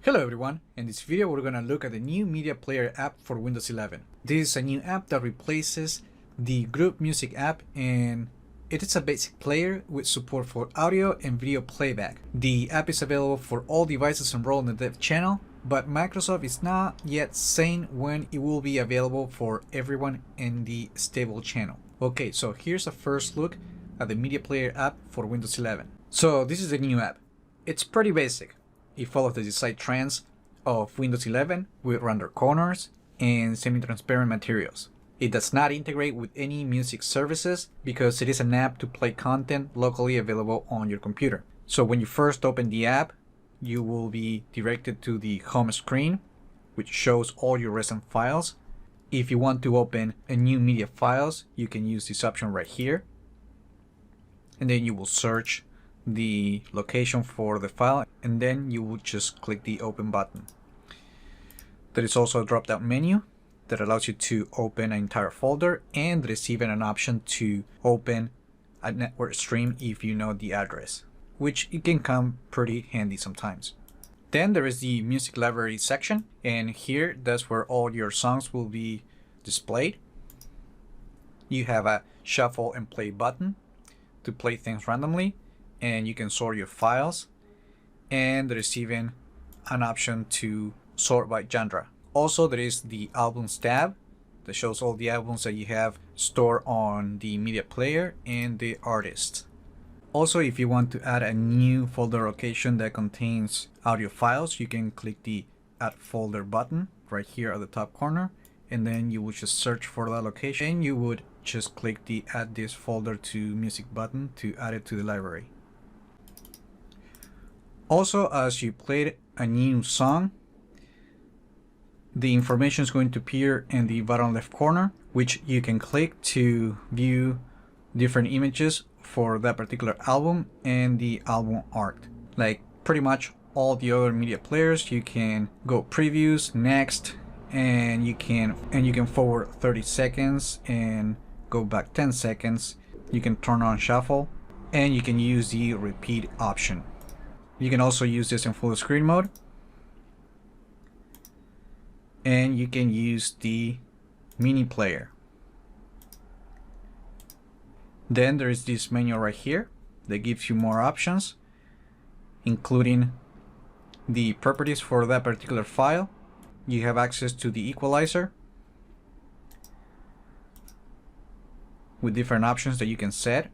Hello everyone, in this video we're going to look at the new media player app for Windows 11. This is a new app that replaces the Group Music app, and it is a basic player with support for audio and video playback. The app is available for all devices enrolled in the dev channel, but Microsoft is not yet saying when it will be available for everyone in the stable channel. Okay, so here's a first look at the media player app for Windows 11. So this is the new app. It's pretty basic. It follows the design trends of Windows 11 with render corners and semi-transparent materials. It does not integrate with any music services because it is an app to play content locally available on your computer. So when you first open the app, you will be directed to the home screen, which shows all your recent files. If you want to open a new media files, you can use this option right here. And then you will search the location for the file, and then you would just click the open button. There is also a drop down menu that allows you to open an entire folder, and there is even an option to open a network stream if you know the address, which it can come pretty handy sometimes. Then there is the music library section, and here that's where all your songs will be displayed. You have a shuffle and play button to play things randomly, and you can sort your files, and there is even an option to sort by genre. Also, there is the albums tab that shows all the albums that you have stored on the media player and the artists. Also, if you want to add a new folder location that contains audio files, you can click the add folder button right here at the top corner, and then you would just search for that location, and you would just click the add this folder to music button to add it to the library. Also, as you played a new song, the information is going to appear in the bottom left corner, which you can click to view different images for that particular album and the album art. Like pretty much all the other media players, you can go previews, next, and you can forward 30 seconds and go back 10 seconds. You can turn on shuffle, and you can use the repeat option. You can also use this in full screen mode, and you can use the mini player. Then there is this menu right here that gives you more options, including the properties for that particular file. You have access to the equalizer with different options that you can set,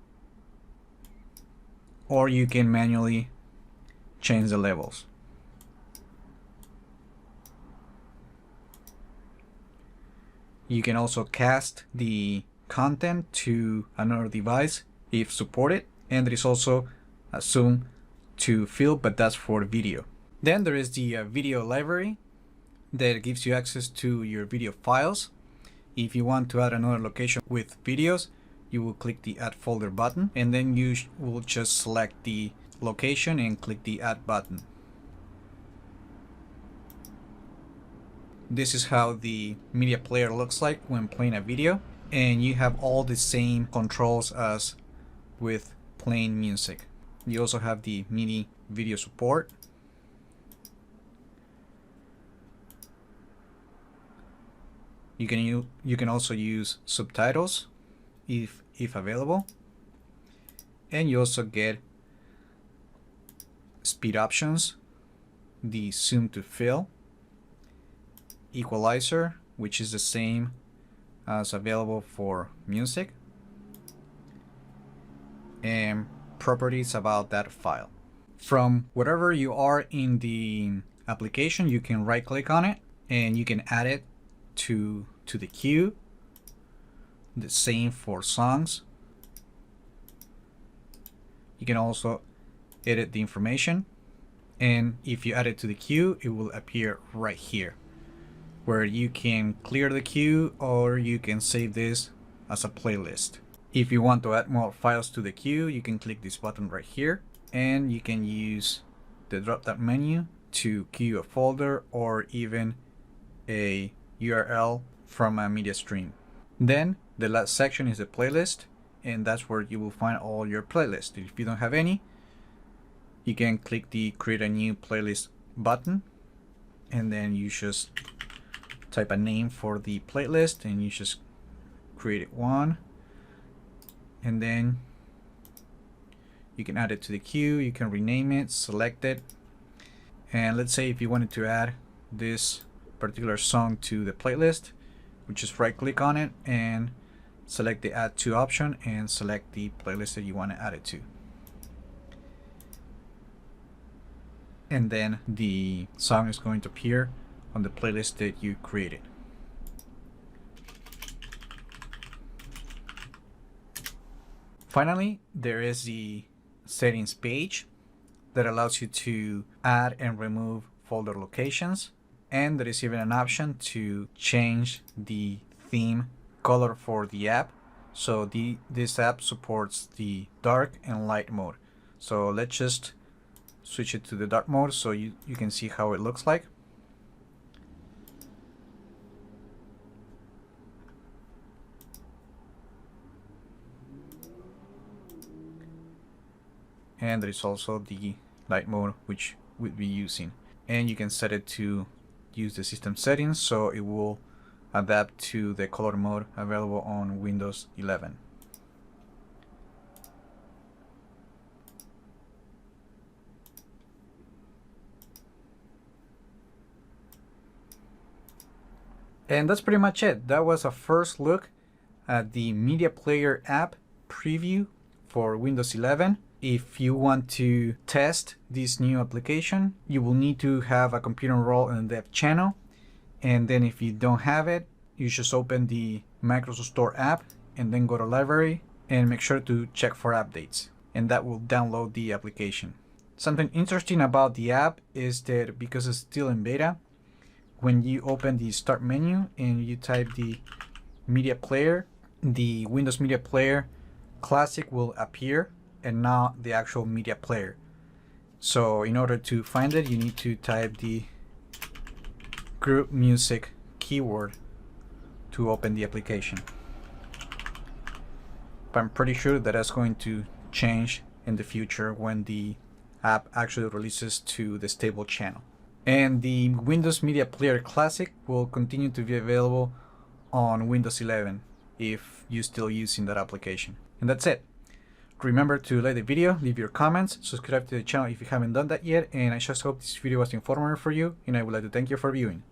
or you can manually change the levels. You can also cast the content to another device if supported, and there is also a zoom to fill, but that's for video. Then there is the video library that gives you access to your video files. If you want to add another location with videos, you will click the add folder button, and then you will just select the location and click the add button. This is how the media player looks like when playing a video, and you have all the same controls as with playing music. You also have the mini video support. You can also use subtitles if available, and you also get speed options, the zoom to fill, equalizer, which is the same as available for music, and properties about that file. From wherever you are in the application, you can right click on it and you can add it to the queue. The same for songs. You can also edit the information, and if you add it to the queue, it will appear right here, where you can clear the queue or you can save this as a playlist. If you want to add more files to the queue, you can click this button right here, and you can use the drop down menu to queue a folder or even a URL from a media stream. Then the last section is the playlist, and that's where you will find all your playlists. If you don't have any, you can click the create a new playlist button, and then you just type a name for the playlist and you just create one, and then you can add it to the queue. You can rename it, select it, and let's say if you wanted to add this particular song to the playlist, we just right click on it and select the add to option and select the playlist that you want to add it to, and then the song is going to appear on the playlist that you created. Finally, there is the settings page that allows you to add and remove folder locations, and there is even an option to change the theme color for the app. So this app supports the dark and light mode. So let's just switch it to the dark mode so you can see how it looks like. And there is also the light mode, which we'll be using, and you can set it to use the system settings so it will adapt to the color mode available on Windows 11. And that's pretty much it. That was a first look at the Media Player app preview for Windows 11. If you want to test this new application, you will need to have a computer enrolled in the dev channel. And then if you don't have it, you just open the Microsoft Store app and then go to library and make sure to check for updates. And that will download the application. Something interesting about the app is that because it's still in beta, when you open the start menu and you type the media player, the Windows Media Player Classic will appear and not the actual media player. So in order to find it, you need to type the group music keyword to open the application. But I'm pretty sure that that's going to change in the future when the app actually releases to the stable channel. And the Windows Media Player Classic will continue to be available on Windows 11 if you're still using that application. And that's it. Remember to like the video, leave your comments, subscribe to the channel if you haven't done that yet, and I just hope this video was informative for you, and I would like to thank you for viewing.